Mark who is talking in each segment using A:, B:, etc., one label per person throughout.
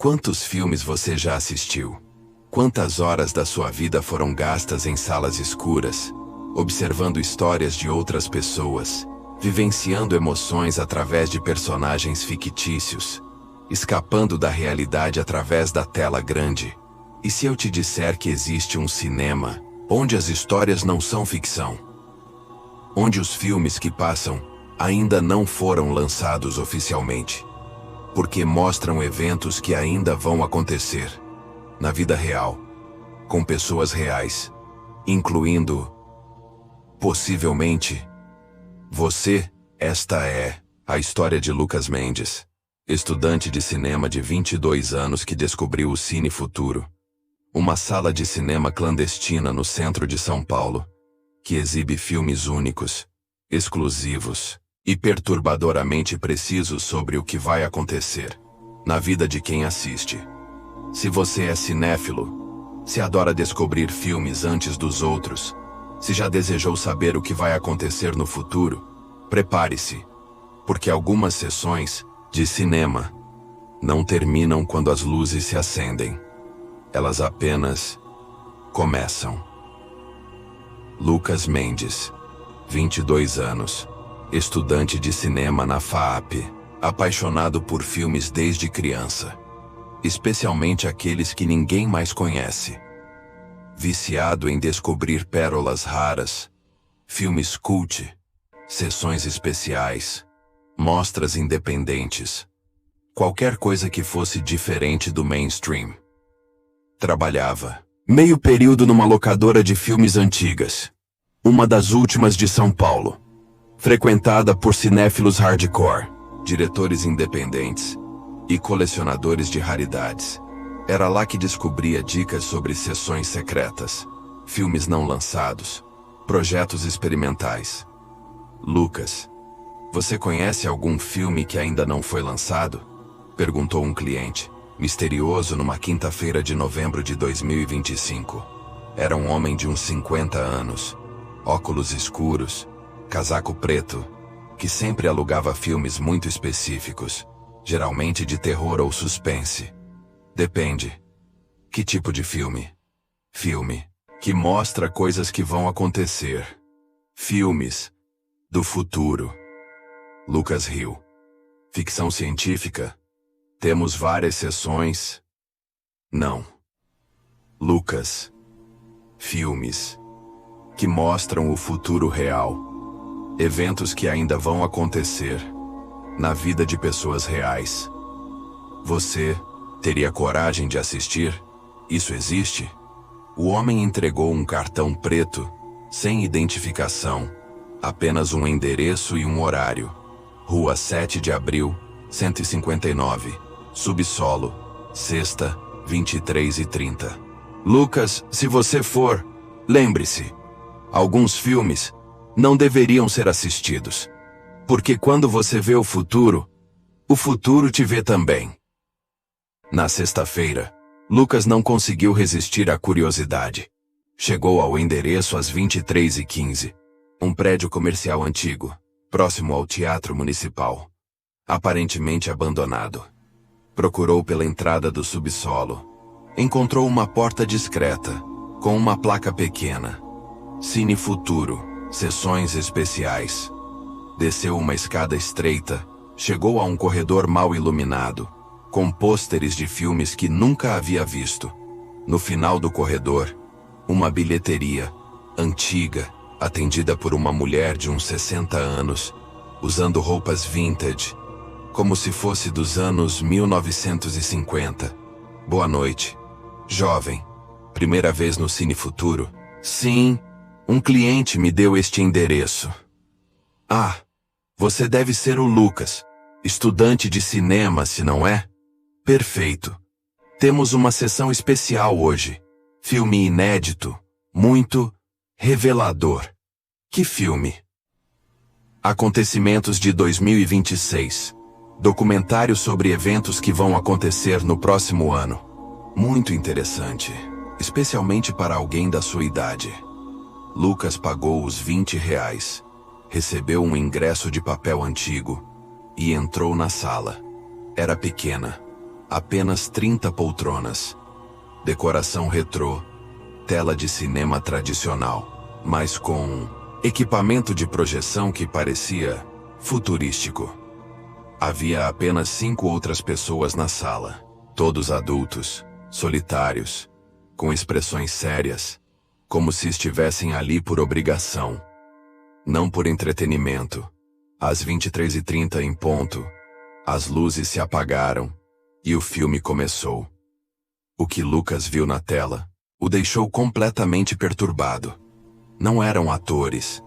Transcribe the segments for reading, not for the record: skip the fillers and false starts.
A: Quantos filmes você já assistiu? Quantas horas da sua vida foram gastas em salas escuras, observando histórias de outras pessoas, vivenciando emoções através de personagens fictícios, escapando da realidade através da tela grande? E se eu te disser que existe um cinema, onde as histórias não são ficção? Onde os filmes que passam ainda não foram lançados oficialmente, porque mostram eventos que ainda vão acontecer, na vida real, com pessoas reais, incluindo, possivelmente, você. Esta é a história de Lucas Mendes, estudante de cinema de 22 anos que descobriu o Cine Futuro, uma sala de cinema clandestina no centro de São Paulo, que exibe filmes únicos, exclusivos e perturbadoramente precisos sobre o que vai acontecer na vida de quem assiste. Se você é cinéfilo, se adora descobrir filmes antes dos outros, se já desejou saber o que vai acontecer no futuro, prepare-se, porque algumas sessões de cinema não terminam quando as luzes se acendem. Elas apenas começam. Lucas Mendes, 22 anos, estudante de cinema na FAAP, apaixonado por filmes desde criança, especialmente aqueles que ninguém mais conhece. Viciado em descobrir pérolas raras, filmes cult, sessões especiais, mostras independentes, qualquer coisa que fosse diferente do mainstream. Trabalhava meio período numa locadora de filmes antigas, uma das últimas de São Paulo, frequentada por cinéfilos hardcore, diretores independentes e colecionadores de raridades. Era lá que descobria dicas sobre sessões secretas, filmes não lançados, projetos experimentais. Lucas, você conhece algum filme que ainda não foi lançado? Perguntou um cliente, misterioso numa quinta-feira de novembro de 2025. Era um homem de uns 50 anos, óculos escuros, casaco preto, que sempre alugava filmes muito específicos, geralmente de terror ou suspense. Depende. Que tipo de filme? Filme que mostra coisas que vão acontecer. Filmes do futuro. Lucas riu. Ficção científica? Temos várias sessões. Não. Lucas. Filmes que mostram o futuro real. Eventos que ainda vão acontecer na vida de pessoas reais. Você teria coragem de assistir? Isso existe? O homem entregou um cartão preto, sem identificação, apenas um endereço e um horário. Rua 7 de Abril, 159, subsolo, sexta, 23h30. Lucas, se você for, lembre-se, alguns filmes não deveriam ser assistidos, porque quando você vê o futuro te vê também. Na sexta-feira, Lucas não conseguiu resistir à curiosidade. Chegou ao endereço às 23h15, um prédio comercial antigo, próximo ao Teatro Municipal, aparentemente abandonado. Procurou pela entrada do subsolo. Encontrou uma porta discreta, com uma placa pequena. Cine Futuro, sessões especiais. Desceu uma escada estreita, chegou a um corredor mal iluminado, com pôsteres de filmes que nunca havia visto. No final do corredor, uma bilheteria, antiga, atendida por uma mulher de uns 60 anos, usando roupas vintage, como se fosse dos anos 1950. Boa noite, jovem. Primeira vez no Cine Futuro? Sim, um cliente me deu este endereço. Ah, você deve ser o Lucas, estudante de cinema, se não é? Perfeito. Temos uma sessão especial hoje. Filme inédito, muito revelador. Que filme? Acontecimentos de 2026. Documentário sobre eventos que vão acontecer no próximo ano. Muito interessante, especialmente para alguém da sua idade. Lucas pagou os R$ 20, recebeu um ingresso de papel antigo e entrou na sala. Era pequena, Apenas 30 poltronas. Decoração retrô. Tela de cinema tradicional, mas com equipamento de projeção que parecia futurístico. Havia apenas 5 outras pessoas na sala, todos adultos, solitários, com expressões sérias, como se estivessem ali por obrigação, não por entretenimento. Às 23h30 em ponto, as luzes se apagaram e o filme começou. O que Lucas viu na tela o deixou completamente perturbado. Não eram atores.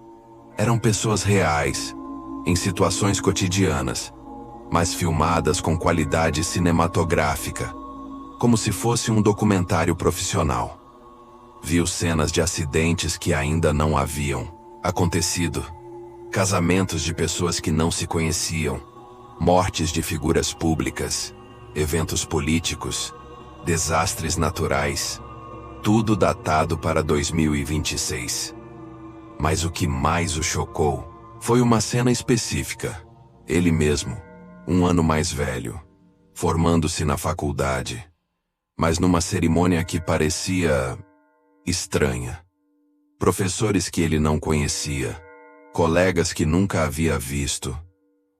A: Eram pessoas reais, em situações cotidianas, mas filmadas com qualidade cinematográfica, como se fosse um documentário profissional. Viu cenas de acidentes que ainda não haviam acontecido, casamentos de pessoas que não se conheciam, mortes de figuras públicas, eventos políticos, desastres naturais, tudo datado para 2026. Mas o que mais o chocou foi uma cena específica. Ele mesmo, um ano mais velho, formando-se na faculdade, mas numa cerimônia que parecia estranha. Professores que ele não conhecia, colegas que nunca havia visto,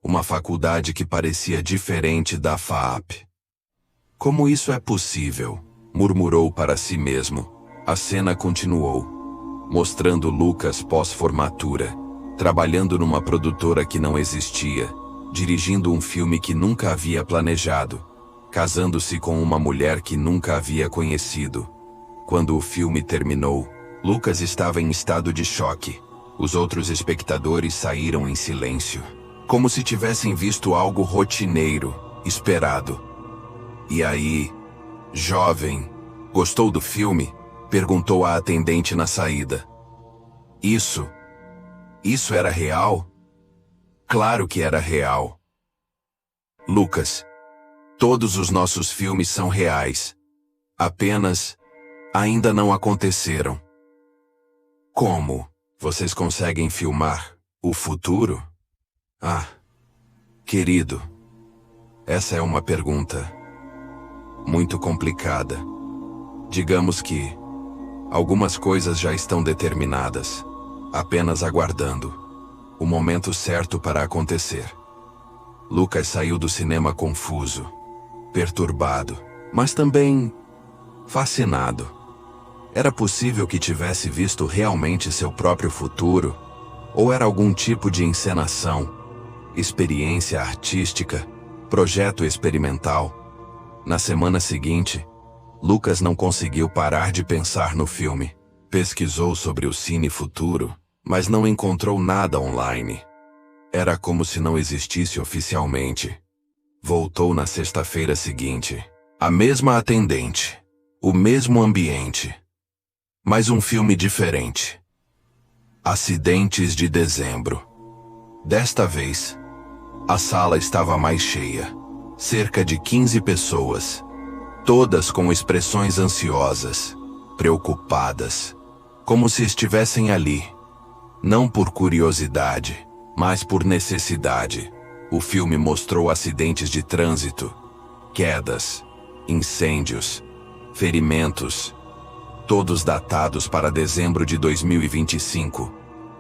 A: uma faculdade que parecia diferente da FAAP. Como isso é possível? Murmurou para si mesmo. A cena continuou, mostrando Lucas pós-formatura, trabalhando numa produtora que não existia, dirigindo um filme que nunca havia planejado, casando-se com uma mulher que nunca havia conhecido. Quando o filme terminou, Lucas estava em estado de choque. Os outros espectadores saíram em silêncio, como se tivessem visto algo rotineiro, esperado. E aí, jovem, gostou do filme? Perguntou a atendente na saída. Isso era real? Claro que era real. Lucas, todos os nossos filmes são reais. Apenas, ainda não aconteceram. Como? Vocês conseguem filmar o futuro? Ah, querido, essa é uma pergunta muito complicada. Digamos que algumas coisas já estão determinadas, apenas aguardando o momento certo para acontecer. Lucas saiu do cinema confuso, perturbado, mas também fascinado. Era possível que tivesse visto realmente seu próprio futuro, ou era algum tipo de encenação, experiência artística, projeto experimental? Na semana seguinte, Lucas não conseguiu parar de pensar no filme. Pesquisou sobre o Cine Futuro, mas não encontrou nada online. Era como se não existisse oficialmente. Voltou na sexta-feira seguinte. A mesma atendente, o mesmo ambiente, mas um filme diferente. Acidentes de Dezembro. Desta vez, a sala estava mais cheia. Cerca de 15 pessoas, todas com expressões ansiosas, preocupadas, como se estivessem ali, não por curiosidade, mas por necessidade. O filme mostrou acidentes de trânsito, quedas, incêndios, ferimentos, todos datados para dezembro de 2025,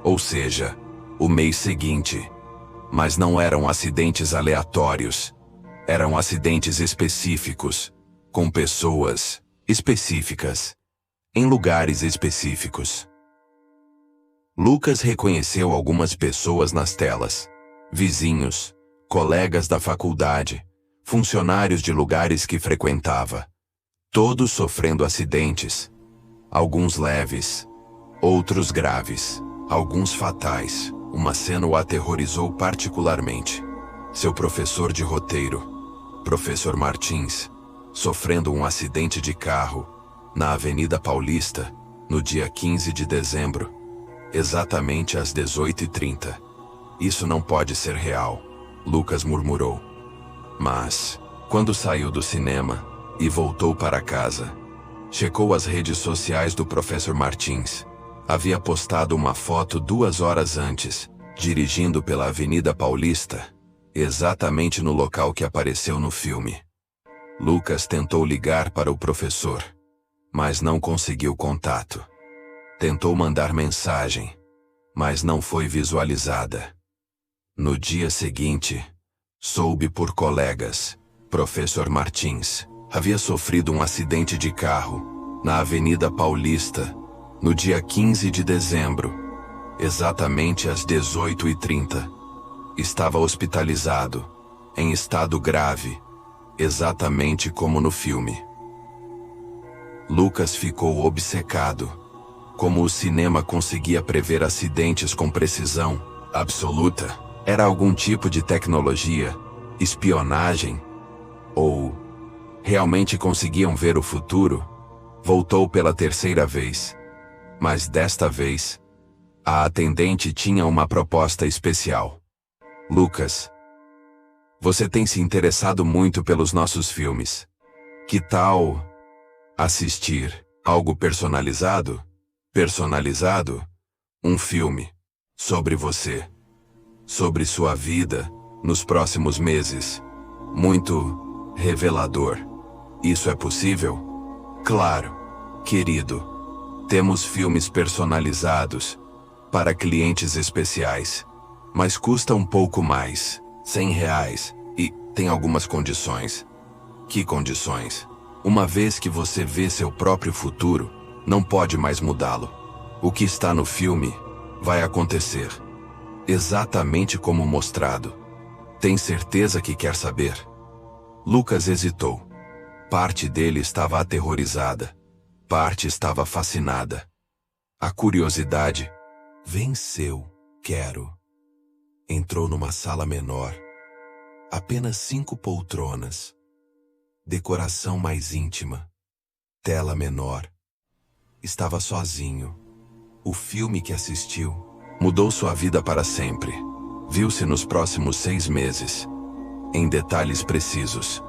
A: ou seja, o mês seguinte. Mas não eram acidentes aleatórios. Eram acidentes específicos, com pessoas específicas, em lugares específicos. Lucas reconheceu algumas pessoas nas telas, vizinhos, colegas da faculdade, funcionários de lugares que frequentava, todos sofrendo acidentes, alguns leves, outros graves, alguns fatais. Uma cena o aterrorizou particularmente. Seu professor de roteiro, Professor Martins, sofrendo um acidente de carro na Avenida Paulista, no dia 15 de dezembro, exatamente às 18h30. Isso não pode ser real, Lucas murmurou. Mas, quando saiu do cinema e voltou para casa, checou as redes sociais do Professor Martins. Havia postado uma foto 2 horas antes, dirigindo pela Avenida Paulista, exatamente no local que apareceu no filme. Lucas tentou ligar para o professor, mas não conseguiu contato. Tentou mandar mensagem, mas não foi visualizada. No dia seguinte, soube por colegas, professor Martins havia sofrido um acidente de carro na Avenida Paulista, no dia 15 de dezembro, exatamente às 18h30. Estava hospitalizado, em estado grave, exatamente como no filme. Lucas ficou obcecado. Como o cinema conseguia prever acidentes com precisão absoluta? Era algum tipo de tecnologia, espionagem? Ou realmente conseguiam ver o futuro? Voltou pela terceira vez. Mas desta vez, a atendente tinha uma proposta especial. Lucas, você tem se interessado muito pelos nossos filmes. Que tal assistir algo personalizado? Personalizado? Um filme sobre você, sobre sua vida, nos próximos meses. Muito revelador. Isso é possível? Claro, querido. Temos filmes personalizados para clientes especiais, mas custa um pouco mais, R$ 100, e tem algumas condições. Que condições? Uma vez que você vê seu próprio futuro, não pode mais mudá-lo. O que está no filme vai acontecer exatamente como mostrado. Tem certeza que quer saber? Lucas hesitou. Parte dele estava aterrorizada. Parte estava fascinada. A curiosidade venceu. Quero. Entrou numa sala menor. Apenas 5 poltronas. Decoração mais íntima. Tela menor. Estava sozinho. O filme que assistiu mudou sua vida para sempre. Viu-se nos próximos 6 meses. Em detalhes precisos.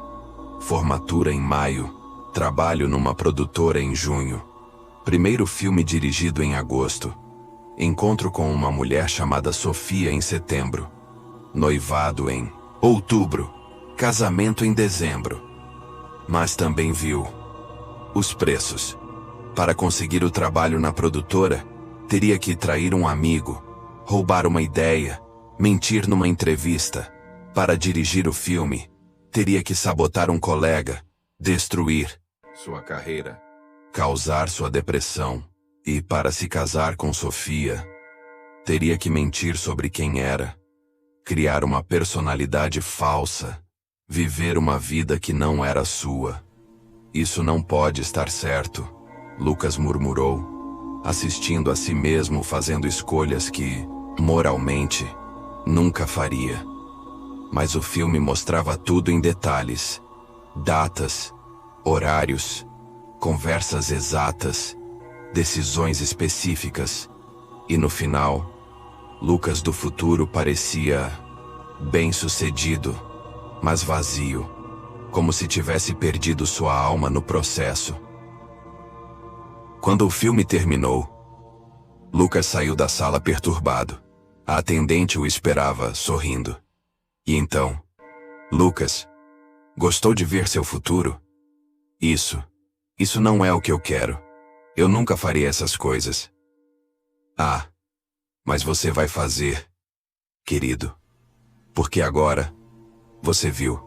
A: Formatura em maio. Trabalho numa produtora em junho. Primeiro filme dirigido em agosto. Encontro com uma mulher chamada Sofia em setembro. Noivado em outubro. Casamento em dezembro. Mas também viu os preços. Para conseguir o trabalho na produtora, teria que trair um amigo, roubar uma ideia, mentir numa entrevista. Para dirigir o filme, teria que sabotar um colega, destruir sua carreira, causar sua depressão. E para se casar com Sofia, teria que mentir sobre quem era, criar uma personalidade falsa, viver uma vida que não era sua. Isso não pode estar certo, Lucas murmurou, assistindo a si mesmo fazendo escolhas que, moralmente, nunca faria. Mas o filme mostrava tudo em detalhes. Datas, horários, conversas exatas, decisões específicas. E no final, Lucas do futuro parecia bem-sucedido, mas vazio, como se tivesse perdido sua alma no processo. Quando o filme terminou, Lucas saiu da sala perturbado. A atendente o esperava, sorrindo. E então, Lucas, gostou de ver seu futuro? Isso não é o que eu quero. Eu nunca faria essas coisas. Ah, mas você vai fazer, querido. Porque agora, você viu.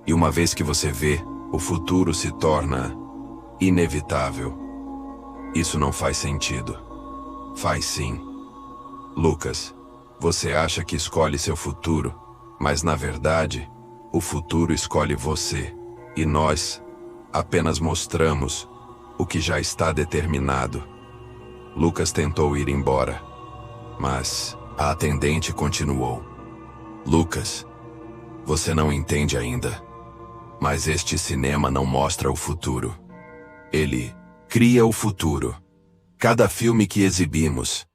A: E uma vez que você vê, o futuro se torna inevitável. Isso não faz sentido. Faz sim. Lucas, você acha que escolhe seu futuro, mas na verdade, o futuro escolhe você. E nós apenas mostramos o que já está determinado. Lucas tentou ir embora, mas a atendente continuou. Lucas, você não entende ainda, mas este cinema não mostra o futuro. Ele cria o futuro. Cada filme que exibimos,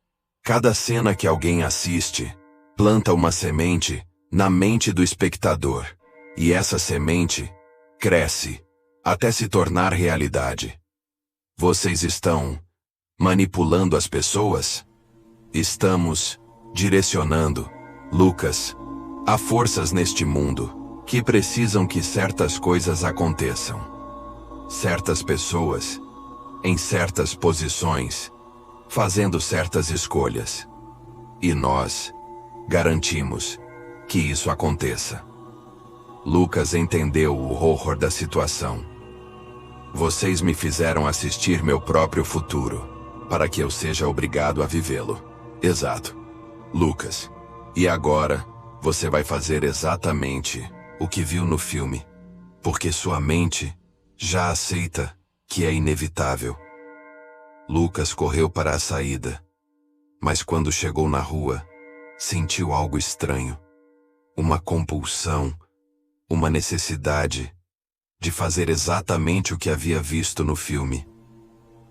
A: cada cena que alguém assiste, planta uma semente na mente do espectador. E essa semente cresce até se tornar realidade. Vocês estão manipulando as pessoas? Estamos direcionando, Lucas. Há forças neste mundo que precisam que certas coisas aconteçam. Certas pessoas, em certas posições, fazendo certas escolhas. E nós garantimos que isso aconteça. Lucas entendeu o horror da situação. Vocês me fizeram assistir meu próprio futuro, para que eu seja obrigado a vivê-lo. Exato. Lucas. E agora, você vai fazer exatamente o que viu no filme, porque sua mente já aceita que é inevitável. Lucas correu para a saída, mas quando chegou na rua, sentiu algo estranho. Uma compulsão, uma necessidade de fazer exatamente o que havia visto no filme.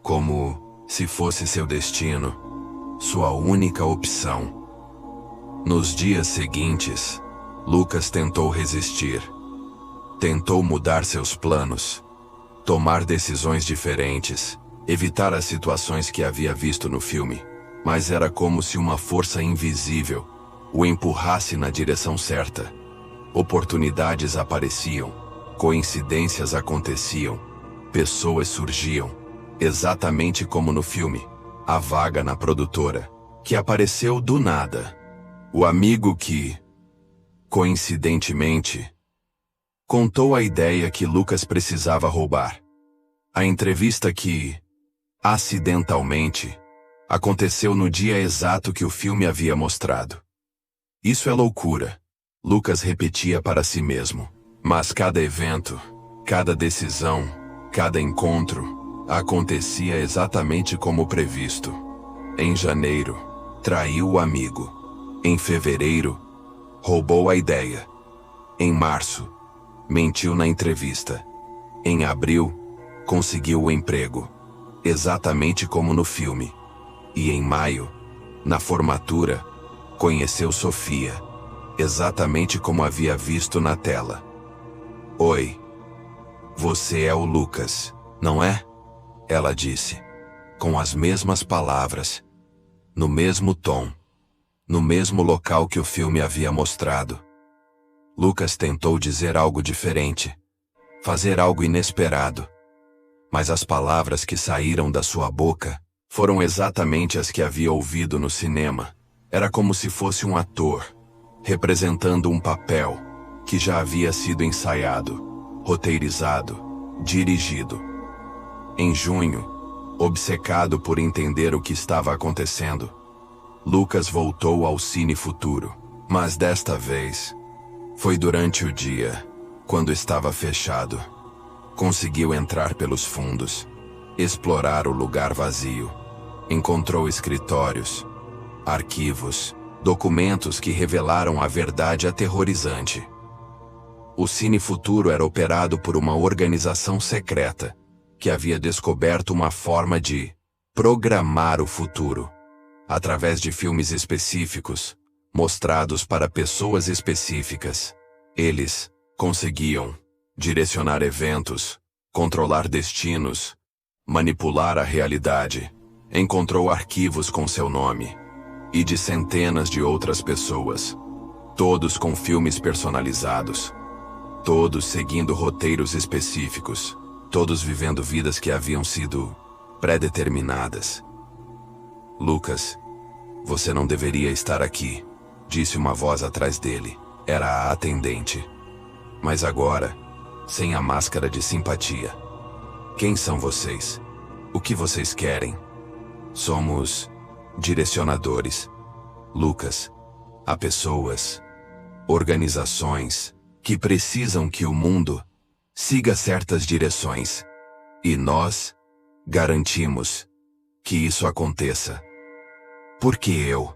A: Como se fosse seu destino, sua única opção. Nos dias seguintes, Lucas tentou resistir. Tentou mudar seus planos, tomar decisões diferentes, evitar as situações que havia visto no filme, mas era como se uma força invisível o empurrasse na direção certa. Oportunidades apareciam, coincidências aconteciam, pessoas surgiam, exatamente como no filme, a vaga na produtora, que apareceu do nada. O amigo que, coincidentemente, contou a ideia que Lucas precisava roubar. A entrevista que, acidentalmente, aconteceu no dia exato que o filme havia mostrado. Isso é loucura, Lucas repetia para si mesmo. Mas cada evento, cada decisão, cada encontro, acontecia exatamente como previsto. Em janeiro, traiu o amigo. Em fevereiro, roubou a ideia. Em março, mentiu na entrevista. Em abril, conseguiu o emprego, exatamente como no filme. E em maio, na formatura, conheceu Sofia, exatamente como havia visto na tela. Oi, você é o Lucas, não é? Ela disse, com as mesmas palavras, no mesmo tom, no mesmo local que o filme havia mostrado. Lucas tentou dizer algo diferente, fazer algo inesperado, mas as palavras que saíram da sua boca foram exatamente as que havia ouvido no cinema. Era como se fosse um ator, representando um papel que já havia sido ensaiado, roteirizado, dirigido. Em junho, obcecado por entender o que estava acontecendo, Lucas voltou ao Cine Futuro, mas desta vez, foi durante o dia, quando estava fechado. Conseguiu entrar pelos fundos, explorar o lugar vazio. Encontrou escritórios, arquivos, documentos que revelaram a verdade aterrorizante. O Cine Futuro era operado por uma organização secreta, que havia descoberto uma forma de programar o futuro, através de filmes específicos, mostrados para pessoas específicas. Eles conseguiam direcionar eventos, controlar destinos, manipular a realidade. Encontrou arquivos com seu nome e de centenas de outras pessoas, todos com filmes personalizados, todos seguindo roteiros específicos, todos vivendo vidas que haviam sido pré-determinadas. Lucas, você não deveria estar aqui, disse uma voz atrás dele. Era a atendente. Mas agora, sem a máscara de simpatia. Quem são vocês? O que vocês querem? Somos direcionadores. Lucas, há pessoas, organizações, que precisam que o mundo siga certas direções. E nós garantimos que isso aconteça. Por que eu?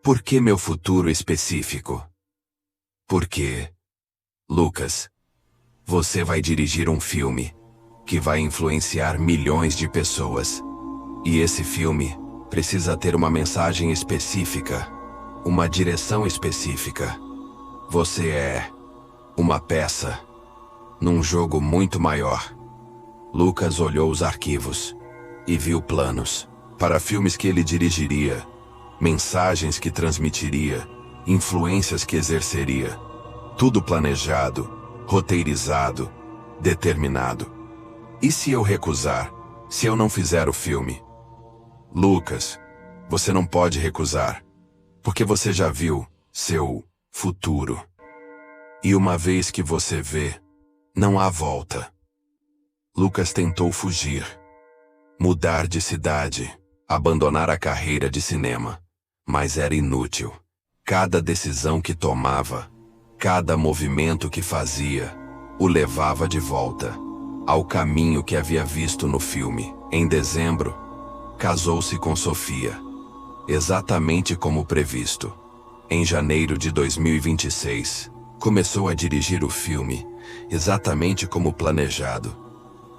A: Por que meu futuro específico? Porque, Lucas, você vai dirigir um filme que vai influenciar milhões de pessoas. E esse filme precisa ter uma mensagem específica, uma direção específica. Você é uma peça num jogo muito maior. Lucas olhou os arquivos e viu planos para filmes que ele dirigiria, mensagens que transmitiria, influências que exerceria. Tudo planejado, roteirizado, determinado. E se eu recusar? Se eu não fizer o filme? Lucas, você não pode recusar, porque você já viu seu futuro. E uma vez que você vê, não há volta. Lucas tentou fugir, mudar de cidade, abandonar a carreira de cinema, mas era inútil. Cada decisão que tomava, cada movimento que fazia, o levava de volta ao caminho que havia visto no filme. Em dezembro, casou-se com Sofia, exatamente como previsto. Em janeiro de 2026, começou a dirigir o filme, exatamente como planejado.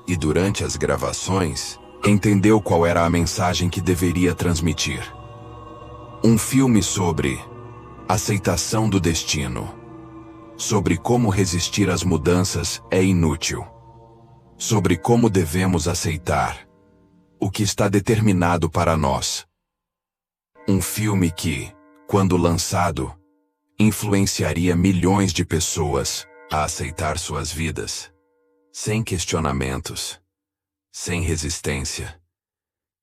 A: E durante as gravações, entendeu qual era a mensagem que deveria transmitir. Um filme sobre aceitação do destino. Sobre como resistir às mudanças é inútil. Sobre como devemos aceitar o que está determinado para nós. Um filme que, quando lançado, influenciaria milhões de pessoas a aceitar suas vidas, sem questionamentos, sem resistência,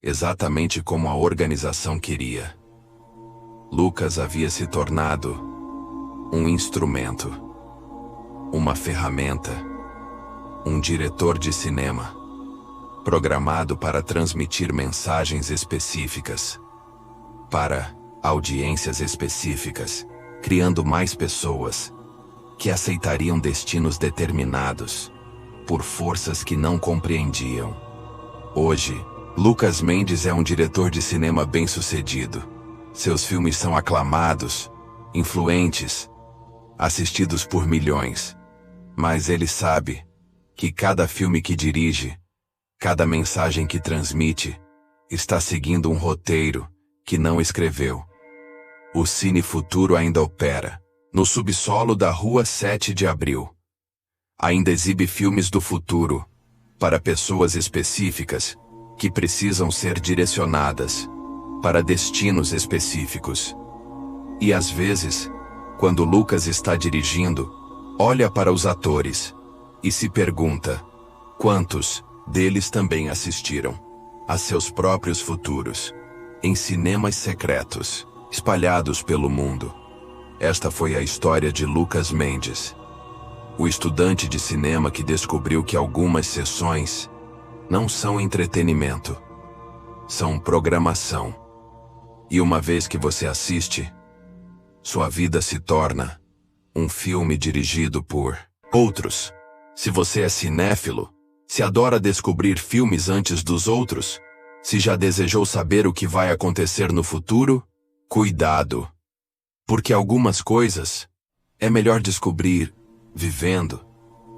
A: exatamente como a organização queria. Lucas havia se tornado um instrumento, uma ferramenta, um diretor de cinema, programado para transmitir mensagens específicas, para audiências específicas, criando mais pessoas que aceitariam destinos determinados por forças que não compreendiam. Hoje, Lucas Mendes é um diretor de cinema bem-sucedido. Seus filmes são aclamados, influentes, assistidos por milhões. Mas ele sabe que cada filme que dirige, cada mensagem que transmite, está seguindo um roteiro que não escreveu. O Cine Futuro ainda opera no subsolo da Rua 7 de Abril. Ainda exibe filmes do futuro para pessoas específicas que precisam ser direcionadas para destinos específicos. E às vezes, quando Lucas está dirigindo, olha para os atores e se pergunta quantos deles também assistiram a seus próprios futuros em cinemas secretos, espalhados pelo mundo. Esta foi a história de Lucas Mendes, o estudante de cinema que descobriu que algumas sessões não são entretenimento, são programação. E uma vez que você assiste, sua vida se torna um filme dirigido por outros. Se você é cinéfilo, se adora descobrir filmes antes dos outros, se já desejou saber o que vai acontecer no futuro, cuidado. Porque algumas coisas é melhor descobrir vivendo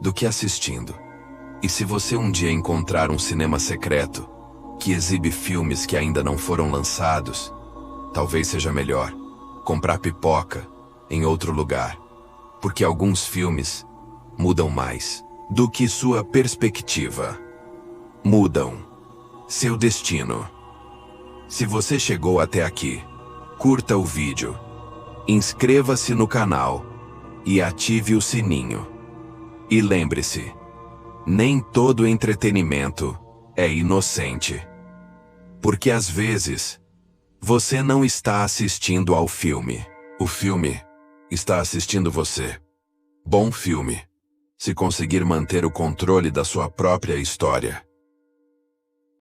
A: do que assistindo. E se você um dia encontrar um cinema secreto que exibe filmes que ainda não foram lançados, talvez seja melhor comprar pipoca em outro lugar, porque alguns filmes mudam mais do que sua perspectiva. Mudam seu destino. Se você chegou até aqui, curta o vídeo, inscreva-se no canal e ative o sininho. E lembre-se, nem todo entretenimento é inocente. Porque às vezes, você não está assistindo ao filme. O filme está assistindo você. Bom filme, se conseguir manter o controle da sua própria história.